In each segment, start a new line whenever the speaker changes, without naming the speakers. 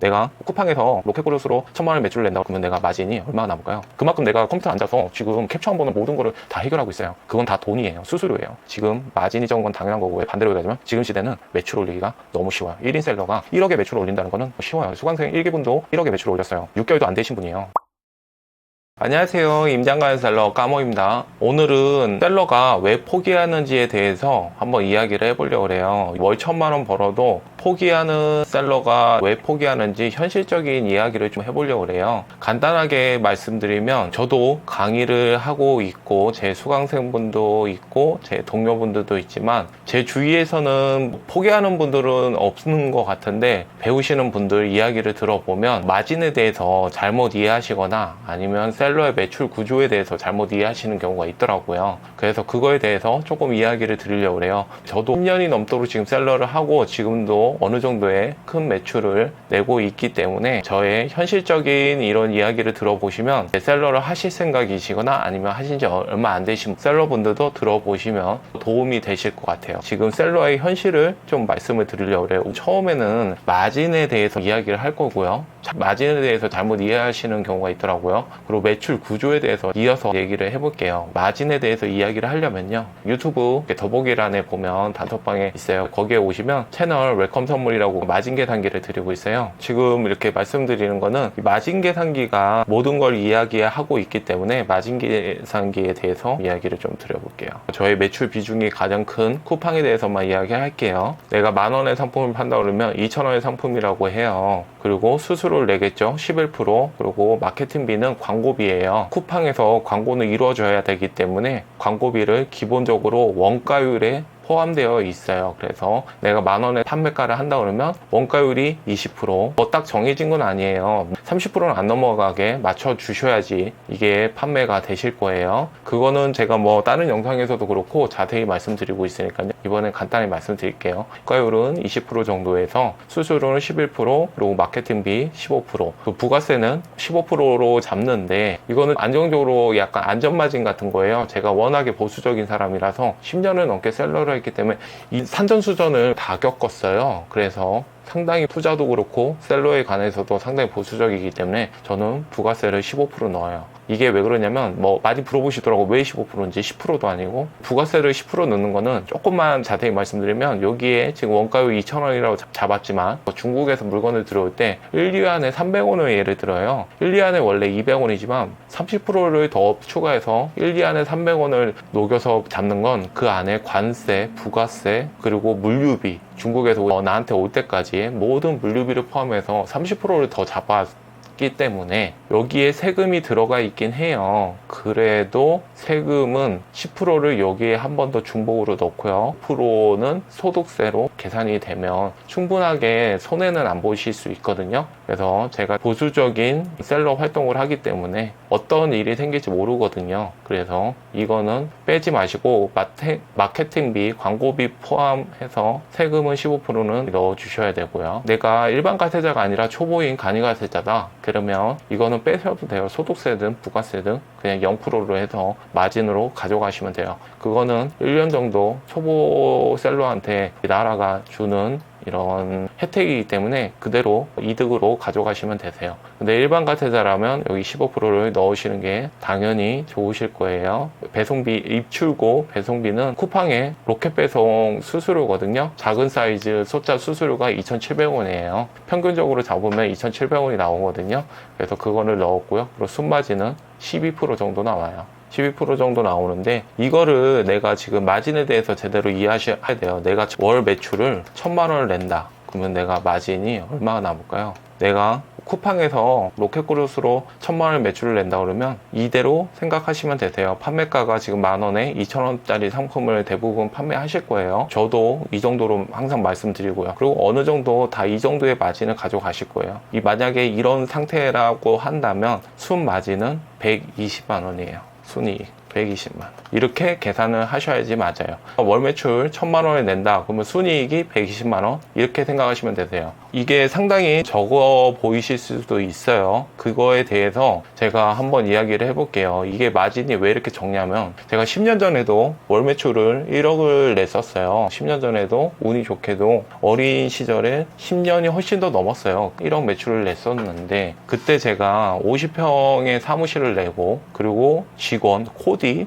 내가 쿠팡에서 로켓그룹으로 1000만원 매출을 낸다고 그러면 내가 마진이 얼마나 남을까요? 그만큼 내가 컴퓨터에 앉아서 지금 캡처한 번은 모든 거를 다 해결하고 있어요. 그건 다 돈이에요. 수수료예요. 지금 마진이 적은 건 당연한 거고, 왜 반대로 얘기하자면 지금 시대는 매출 올리기가 너무 쉬워요. 1인 셀러가 1억의 매출을 올린다는 거는 쉬워요. 수강생 1기분도 1억의 매출을 올렸어요. 6개월도 안 되신 분이에요. 안녕하세요. 임장가는 셀러 까모입니다. 오늘은 셀러가 왜 포기하는지에 대해서 한번 이야기를 해보려고 해요. 월 1000만원 벌어도 포기하는 셀러가 왜 포기하는지 현실적인 이야기를 좀 해보려고 해요. 간단하게 말씀드리면 저도 강의를 하고 있고 제 수강생분도 있고 제 동료분들도 있지만 제 주위에서는 포기하는 분들은 없는 것 같은데, 배우시는 분들 이야기를 들어보면 마진에 대해서 잘못 이해하시거나 아니면 셀러의 매출 구조에 대해서 잘못 이해하시는 경우가 있더라고요. 그래서 그거에 대해서 조금 이야기를 드리려고 해요. 저도 10년이 넘도록 지금 셀러를 하고 지금도 어느 정도의 큰 매출을 내고 있기 때문에 저의 현실적인 이런 이야기를 들어보시면 셀러를 하실 생각이시거나 아니면 하신 지 얼마 안 되신 셀러분들도 들어보시면 도움이 되실 것 같아요. 지금 셀러의 현실을 좀 말씀을 드리려고 해요. 처음에는 마진에 대해서 이야기를 할 거고요. 마진에 대해서 잘못 이해하시는 경우가 있더라고요. 그리고 매출 구조에 대해서 이어서 얘기를 해볼게요. 마진에 대해서 이야기를 하려면요, 유튜브 더보기란에 보면 단톡방에 있어요. 거기에 오시면 채널 웰컴 선물이라고 마진 계산기를 드리고 있어요. 지금 이렇게 말씀드리는 거는 마진 계산기가 모든 걸 이야기하고 있기 때문에 마진 계산기에 대해서 이야기를 좀 드려볼게요. 저의 매출 비중이 가장 큰 쿠팡에 대해서만 이야기할게요. 내가 10,000원의 상품을 판다 그러면 2,000원의 상품이라고 해요. 그리고 수수료를 내겠죠. 11%. 그리고 마케팅비는 광고비예요. 쿠팡에서 광고는 이루어져야 되기 때문에 광고비를 기본적으로 원가율에 포함되어 있어요. 그래서 내가 10,000원에 판매가를 한다 그러면 원가율이 20%, 딱 정해진 건 아니에요. 30%는 안 넘어가게 맞춰 주셔야지 이게 판매가 되실 거예요. 그거는 제가 다른 영상에서도 그렇고 자세히 말씀드리고 있으니까요. 이번엔 간단히 말씀드릴게요. 원가율은 20% 정도에서 수수료는 11%, 그리고 마케팅비 15%, 그 부가세는 15%로 잡는데, 이거는 안정적으로 약간 안전마진 같은 거예요. 제가 워낙에 보수적인 사람이라서 10년을 넘게 셀러를 했기 때문에 이 산전수전을 다 겪었어요. 그래서 상당히 투자도 그렇고 셀러에 관해서도 상당히 보수적이기 때문에 저는 부가세를 15% 넣어요. 이게 왜 그러냐면 많이 물어보시더라고, 왜 15%인지. 10%도 아니고 부가세를 10% 넣는 거는, 조금만 자세히 말씀드리면, 여기에 지금 원가율 2,000원이라고 잡았지만 중국에서 물건을 들어올 때 1위안에 300원을 예를 들어요. 1위안에 원래 200원이지만 30%를 더 추가해서 1위안에 300원을 녹여서 잡는 건 그 안에 관세, 부가세, 그리고 물류비, 중국에서 나한테 올 때까지 모든 물류비를 포함해서 30%를 더 잡았기 때문에 여기에 세금이 들어가 있긴 해요. 그래도 세금은 10%를 여기에 한 번 더 중복으로 넣고요, 10%는 소득세로 계산이 되면 충분하게 손해는 안 보실 수 있거든요. 그래서 제가 보수적인 셀러 활동을 하기 때문에 어떤 일이 생길지 모르거든요. 그래서 이거는 빼지 마시고 마케팅비, 광고비 포함해서 세금은 15%는 넣어 주셔야 되고요. 내가 일반 가세자가 아니라 초보인 간이 가세자다 그러면 이거는 빼셔도 돼요. 소득세든 부가세든 그냥 0%로 해서 마진으로 가져가시면 돼요. 그거는 1년 정도 초보 셀러한테 나라가 주는 이런 혜택이기 때문에 그대로 이득으로 가져가시면 되세요. 근데 일반 가세자라면 여기 15%를 넣으시는 게 당연히 좋으실 거예요. 배송비, 입출고 배송비는 쿠팡의 로켓 배송 수수료거든요. 작은 사이즈 소자 수수료가 2,700원이에요. 평균적으로 잡으면 2,700원이 나오거든요. 그래서 그거를 넣었고요. 그리고 순마진은 12% 정도 나와요. 12% 정도 나오는데, 이거를 내가 지금 마진에 대해서 제대로 이해하셔야 돼요. 내가 월 매출을 1,000만원을 낸다 그러면 내가 마진이 얼마나 남을까요? 내가 쿠팡에서 로켓그룹으로 1,000만원 매출을 낸다 그러면 이대로 생각하시면 되세요. 판매가가 지금 10,000원에 2,000원짜리 상품을 대부분 판매하실 거예요. 저도 이 정도로 항상 말씀드리고요. 그리고 어느 정도 다 이 정도의 마진을 가져가실 거예요. 만약에 이런 상태라고 한다면 순 마진은 120만원이에요. 순이익. 120만 이렇게 계산을 하셔야지 맞아요. 월 매출 1000만 원을 낸다 그러면 순이익이 120만 원 이렇게 생각하시면 되세요. 이게 상당히 적어 보이실 수도 있어요. 그거에 대해서 제가 한번 이야기를 해볼게요. 이게 마진이 왜 이렇게 적냐면 제가 10년 전에도 월 매출을 1억을 냈었어요. 10년 전에도 운이 좋게도 어린 시절에 10년이 훨씬 더 넘었어요. 1억 매출을 냈었는데 그때 제가 50평의 사무실을 내고 그리고 직원, 코디,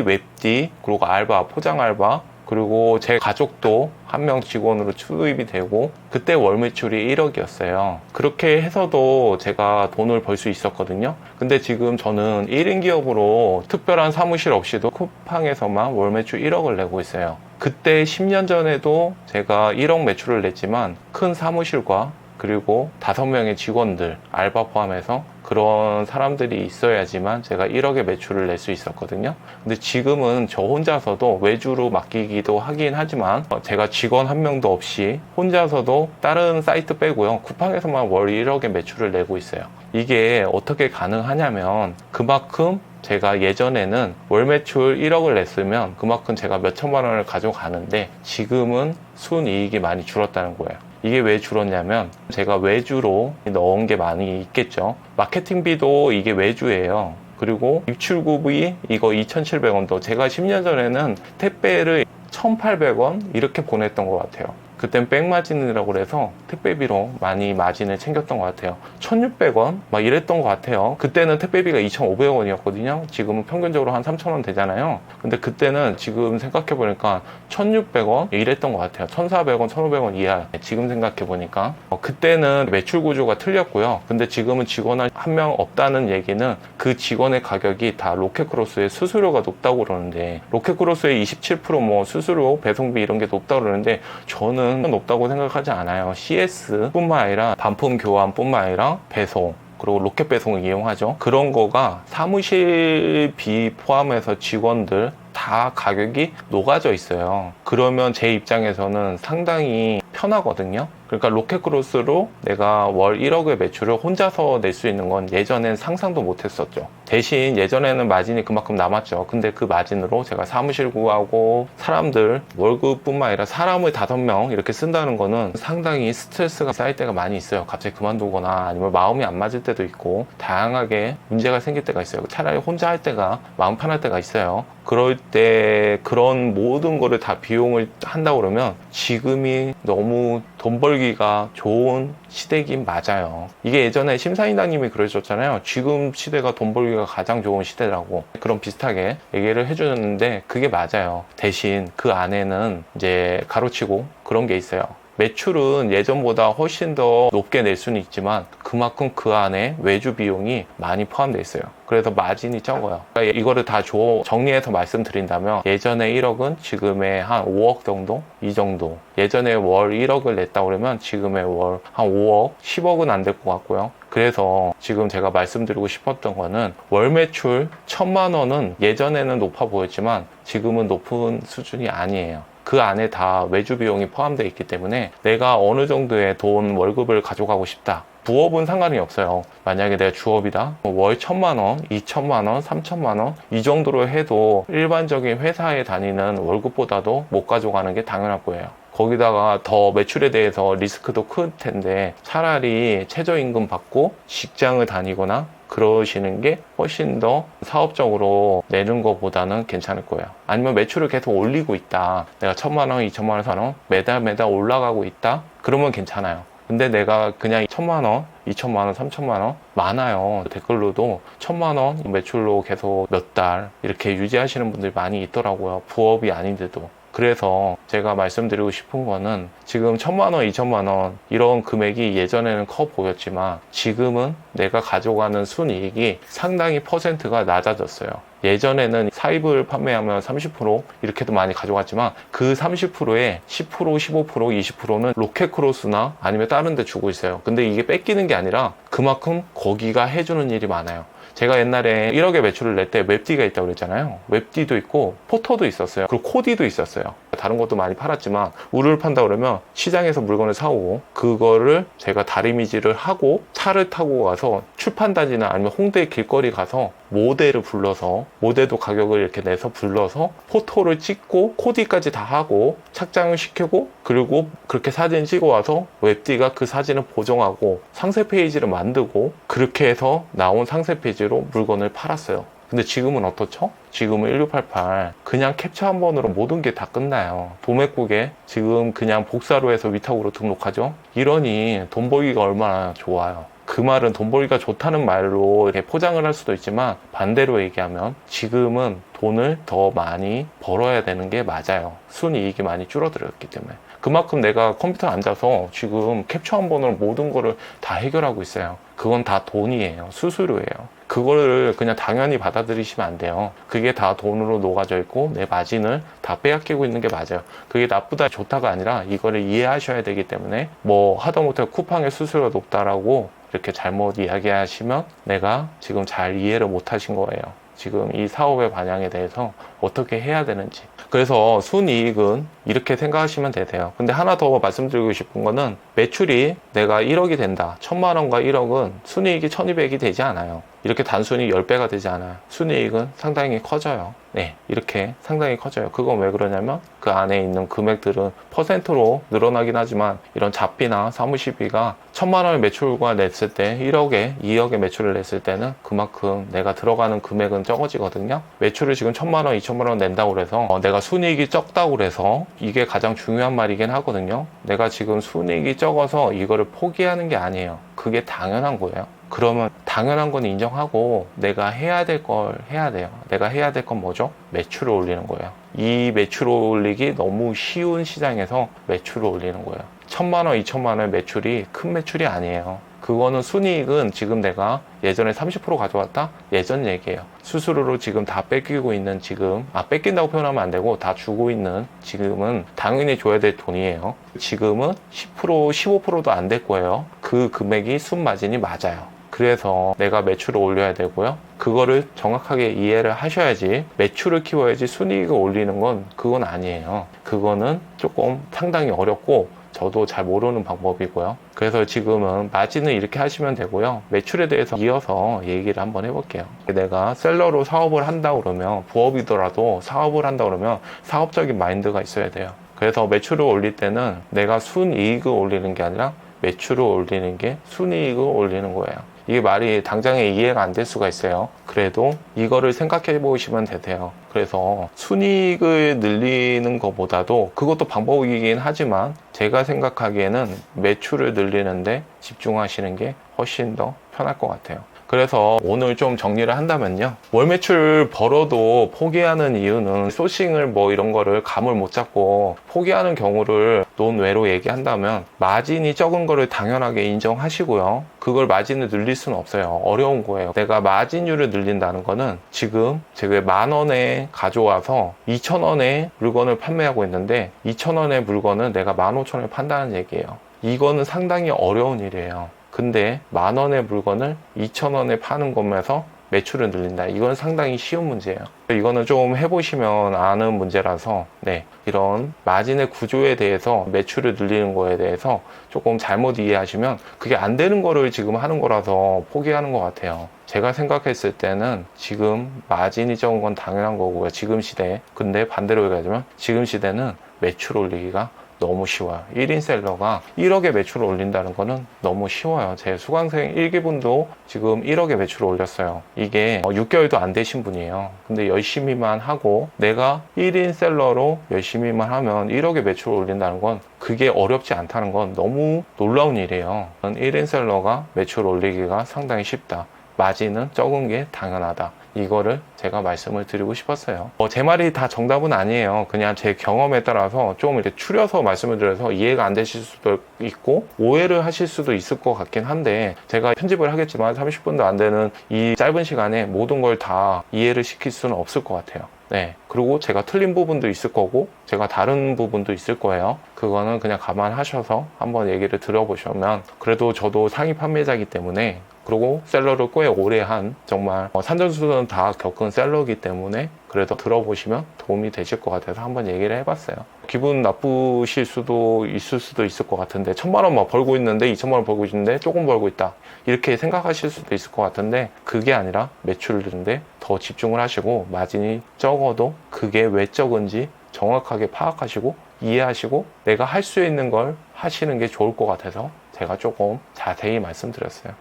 웹디, 그리고 알바, 포장 알바, 그리고 제 가족도 한 명 직원으로 투입이 되고 그때 월 매출이 1억이었어요. 그렇게 해서도 제가 돈을 벌 수 있었거든요. 근데 지금 저는 1인 기업으로 특별한 사무실 없이도 쿠팡에서만 월 매출 1억을 내고 있어요. 그때 10년 전에도 제가 1억 매출을 냈지만 큰 사무실과 그리고 5명의 직원들, 알바 포함해서 그런 사람들이 있어야지만 제가 1억의 매출을 낼 수 있었거든요. 근데 지금은 저 혼자서도 외주로 맡기기도 하긴 하지만 제가 직원 한 명도 없이 혼자서도 다른 사이트 빼고요. 쿠팡에서만 월 1억의 매출을 내고 있어요. 이게 어떻게 가능하냐면 그만큼 제가 예전에는 월 매출 1억을 냈으면 그만큼 제가 몇 천만 원을 가져가는데 지금은 순이익이 많이 줄었다는 거예요. 이게 왜 줄었냐면 제가 외주로 넣은 게 많이 있겠죠. 마케팅비도 이게 외주예요. 그리고 입출구비 이거 2,700원도 제가 10년 전에는 택배를 1,800원 이렇게 보냈던 것 같아요. 그땐 백마진이라고 그래서 택배비로 많이 마진을 챙겼던 것 같아요. 1,600원 막 이랬던 것 같아요. 그때는 택배비가 2,500원이었거든요. 지금은 평균적으로 한 3,000원 되잖아요. 근데 그때는 지금 생각해보니까 1,600원 이랬던 것 같아요. 1,400원, 1,500원 이하. 지금 생각해보니까 그때는 매출 구조가 틀렸고요. 근데 지금은 직원 한 명 없다는 얘기는 그 직원의 가격이 다 로켓크로스의 수수료가 높다고 그러는데 로켓크로스의 27% 수수료, 배송비 이런 게 높다고 그러는데 저는 높다고 생각하지 않아요. CS 뿐만 아니라 반품 교환 뿐만 아니라 배송 그리고 로켓 배송을 이용하죠. 그런 거가 사무실비 포함해서 직원들 다 가격이 녹아져 있어요. 그러면 제 입장에서는 상당히 편하거든요. 그러니까 로켓크로스로 내가 월 1억의 매출을 혼자서 낼 수 있는 건 예전엔 상상도 못 했었죠. 대신 예전에는 마진이 그만큼 남았죠. 근데 그 마진으로 제가 사무실 구하고 사람들 월급뿐만 아니라 사람을 5명 이렇게 쓴다는 거는 상당히 스트레스가 쌓일 때가 많이 있어요. 갑자기 그만두거나 아니면 마음이 안 맞을 때도 있고 다양하게 문제가 생길 때가 있어요. 차라리 혼자 할 때가 마음 편할 때가 있어요. 그럴 때 그런 모든 거를 다 비용을 한다고 그러면 지금이 너무 돈 벌기가 좋은 시대긴 맞아요. 이게 예전에 심사위원님이 그러셨잖아요. 지금 시대가 돈 벌기가 가장 좋은 시대라고 그런 비슷하게 얘기를 해주셨는데 그게 맞아요. 대신 그 안에는 이제 가로치고 그런 게 있어요. 매출은 예전보다 훨씬 더 높게 낼 수는 있지만 그만큼 그 안에 외주 비용이 많이 포함되어 있어요. 그래서 마진이 적어요. 그러니까 이거를 다 정리해서 말씀드린다면 예전에 1억은 지금의 한 5억 정도? 이 정도. 예전에 월 1억을 냈다 그러면 지금의 월 한 5억, 10억은 안 될 것 같고요. 그래서 지금 제가 말씀드리고 싶었던 거는 월 매출 1,000만 원은 예전에는 높아 보였지만 지금은 높은 수준이 아니에요. 그 안에 다 외주 비용이 포함되어 있기 때문에 내가 어느 정도의 돈 월급을 가져가고 싶다. 부업은 상관이 없어요. 만약에 내가 주업이다. 월 1,000만 원, 2,000만 원, 3,000만 원 이 정도로 해도 일반적인 회사에 다니는 월급보다도 못 가져가는 게 당연할 거예요. 거기다가 더 매출에 대해서 리스크도 클 텐데 차라리 최저임금 받고 직장을 다니거나 그러시는 게 훨씬 더 사업적으로 내는 것보다는 괜찮을 거예요. 아니면 매출을 계속 올리고 있다. 내가 1,000만 원, 2,000만 원, 3,000원 매달 올라가고 있다. 그러면 괜찮아요. 근데 내가 그냥 1,000만 원, 2,000만 원, 3,000만 원 많아요. 댓글로도 1,000만 원 매출로 계속 몇 달 이렇게 유지하시는 분들이 많이 있더라고요. 부업이 아닌데도. 그래서 제가 말씀드리고 싶은 거는 지금 1,000만 원, 2,000만 원 이런 금액이 예전에는 커 보였지만 지금은 내가 가져가는 순이익이 상당히 퍼센트가 낮아졌어요. 예전에는 사입을 판매하면 30% 이렇게도 많이 가져갔지만 그 30%에 10%, 15%, 20%는 로켓크로스나 아니면 다른 데 주고 있어요. 근데 이게 뺏기는 게 아니라 그만큼 거기가 해주는 일이 많아요. 제가 옛날에 1억의 매출을 낼 때 웹디가 있다고 그랬잖아요. 웹디도 있고 포터도 있었어요. 그리고 코디도 있었어요. 다른 것도 많이 팔았지만 우를 판다 그러면 시장에서 물건을 사오고 그거를 제가 다리미질을 하고 차를 타고 가서 출판단지나 아니면 홍대 길거리 가서 모델을 불러서, 모델도 가격을 이렇게 내서 불러서 포토를 찍고 코디까지 다 하고 착장을 시키고, 그리고 그렇게 사진 찍어 와서 웹디가 그 사진을 보정하고 상세 페이지를 만들고, 그렇게 해서 나온 상세 페이지로 물건을 팔았어요. 근데 지금은 어떻죠? 지금은 1688 그냥 캡처 한 번으로 모든 게 다 끝나요. 도매국에 지금 그냥 복사로 해서 위탁으로 등록하죠. 이러니 돈 벌기가 얼마나 좋아요. 그 말은 돈 벌기가 좋다는 말로 이렇게 포장을 할 수도 있지만, 반대로 얘기하면 지금은 돈을 더 많이 벌어야 되는 게 맞아요. 순이익이 많이 줄어들었기 때문에. 그만큼 내가 컴퓨터에 앉아서 지금 캡처 한 번으로 모든 거를 다 해결하고 있어요. 그건 다 돈이에요. 수수료예요. 그거를 그냥 당연히 받아들이시면 안 돼요. 그게 다 돈으로 녹아져 있고 내 마진을 다 빼앗기고 있는 게 맞아요. 그게 나쁘다 좋다가 아니라 이거를 이해하셔야 되기 때문에, 뭐 하다못해 쿠팡의 수수료가 높다라고 이렇게 잘못 이야기하시면 내가 지금 잘 이해를 못 하신 거예요. 지금 이 사업의 방향에 대해서 어떻게 해야 되는지. 그래서 순이익은 이렇게 생각하시면 되세요. 근데 하나 더 말씀드리고 싶은 거는, 매출이 내가 1억이 된다. 1000만 원과 1억은 순이익이 1200이 되지 않아요. 이렇게 단순히 10배가 되지 않아요. 순이익은 상당히 커져요. 네, 이렇게 상당히 커져요. 그건 왜 그러냐면 그 안에 있는 금액들은 퍼센트로 늘어나긴 하지만, 이런 잡비나 사무실비가 1000만 원의 매출과 냈을 때 1억에 2억의 매출을 냈을 때는 그만큼 내가 들어가는 금액은 적어지거든요. 매출을 지금 1000만 원, 2000만 원 낸다고 그래서 내가 순이익이 적다고 그래서, 이게 가장 중요한 말이긴 하거든요. 내가 지금 순이익이 적어서 이거를 포기하는 게 아니에요. 그게 당연한 거예요. 그러면 당연한 건 인정하고 내가 해야 될 걸 해야 돼요. 내가 해야 될 건 뭐죠? 매출을 올리는 거예요. 이 매출을 올리기 너무 쉬운 시장에서 매출을 올리는 거예요. 1000만 원, 2000만 원의 매출이 큰 매출이 아니에요. 그거는 순이익은 지금 내가 예전에 30% 가져왔다? 예전 얘기예요. 수수료로 지금 다 뺏기고 있는, 지금 뺏긴다고 표현하면 안 되고 다 주고 있는, 지금은 당연히 줘야 될 돈이에요. 지금은 10%, 15%도 안 될 거예요. 그 금액이 순마진이 맞아요. 그래서 내가 매출을 올려야 되고요. 그거를 정확하게 이해를 하셔야지, 매출을 키워야지 순이익을 올리는 건 그건 아니에요. 그거는 조금 상당히 어렵고 저도 잘 모르는 방법이고요. 그래서 지금은 마진을 이렇게 하시면 되고요. 매출에 대해서 이어서 얘기를 한번 해볼게요. 내가 셀러로 사업을 한다 그러면, 부업이더라도 사업을 한다 그러면 사업적인 마인드가 있어야 돼요. 그래서 매출을 올릴 때는 내가 순이익을 올리는 게 아니라 매출을 올리는 게 순이익을 올리는 거예요. 이게 말이 당장에 이해가 안 될 수가 있어요. 그래도 이거를 생각해 보시면 되세요. 그래서 순이익을 늘리는 것보다도, 그것도 방법이긴 하지만 제가 생각하기에는 매출을 늘리는데 집중하시는 게 훨씬 더 편할 것 같아요. 그래서 오늘 좀 정리를 한다면요, 월 매출 벌어도 포기하는 이유는, 소싱을 뭐 이런 거를 감을 못 잡고 포기하는 경우를 논외로 얘기한다면, 마진이 적은 거를 당연하게 인정하시고요. 그걸 마진을 늘릴 수는 없어요. 어려운 거예요. 내가 마진율을 늘린다는 거는, 지금 제가 10,000원에 가져와서 2,000원에 물건을 판매하고 있는데 2,000원의 물건을 내가 15,000원에 판다는 얘기예요. 이거는 상당히 어려운 일이에요. 근데 10,000원의 물건을 2,000원에 파는 것에서 매출을 늘린다. 이건 상당히 쉬운 문제예요. 이거는 좀 해보시면 아는 문제라서, 네, 이런 마진의 구조에 대해서, 매출을 늘리는 거에 대해서 조금 잘못 이해하시면 그게 안 되는 거를 지금 하는 거라서 포기하는 것 같아요. 제가 생각했을 때는 지금 마진이 적은 건 당연한 거고요. 지금 시대에. 근데 반대로 얘기하자면 지금 시대는 매출 올리기가 너무 쉬워요. 1인 셀러가 1억의 매출을 올린다는 거는 너무 쉬워요. 제 수강생 1기분도 지금 1억의 매출을 올렸어요. 이게 6개월도 안 되신 분이에요. 근데 열심히만 하고 내가 1인 셀러로 열심히만 하면 1억의 매출을 올린다는 건, 그게 어렵지 않다는 건 너무 놀라운 일이에요. 1인 셀러가 매출 올리기가 상당히 쉽다. 마진은 적은 게 당연하다. 이거를 제가 말씀을 드리고 싶었어요. 제 말이 다 정답은 아니에요. 그냥 제 경험에 따라서 좀 이렇게 추려서 말씀을 드려서 이해가 안 되실 수도 있고 오해를 하실 수도 있을 것 같긴 한데, 제가 편집을 하겠지만 30분도 안 되는 이 짧은 시간에 모든 걸 다 이해를 시킬 수는 없을 것 같아요. 네. 그리고 제가 틀린 부분도 있을 거고 제가 다른 부분도 있을 거예요. 그거는 그냥 감안하셔서 한번 얘기를 들어보시면, 그래도 저도 상위 판매자이기 때문에 그리고 셀러를 꽤 오래 한 정말 산전수전 다 겪은 셀러이기 때문에 그래도 들어보시면 도움이 되실 것 같아서 한번 얘기를 해봤어요. 기분 나쁘실 수도 있을 것 같은데 1,000만 원만 벌고 있는데 2,000만 원 벌고 있는데 조금 벌고 있다 이렇게 생각하실 수도 있을 것 같은데 그게 아니라 매출인데 더 집중을 하시고 마진이 적어도 그게 왜 적은지 정확하게 파악하시고 이해하시고 내가 할 수 있는 걸 하시는 게 좋을 것 같아서 제가 조금 자세히 말씀드렸어요.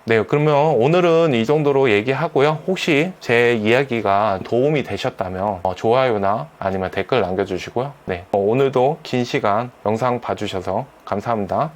네, 그러면 오늘은 이 정도로 얘기하고요. 혹시 제 이야기가 도움이 되셨다면 좋아요나 아니면 댓글 남겨주시고요. 네, 오늘도 긴 시간 영상 봐주셔서 감사합니다.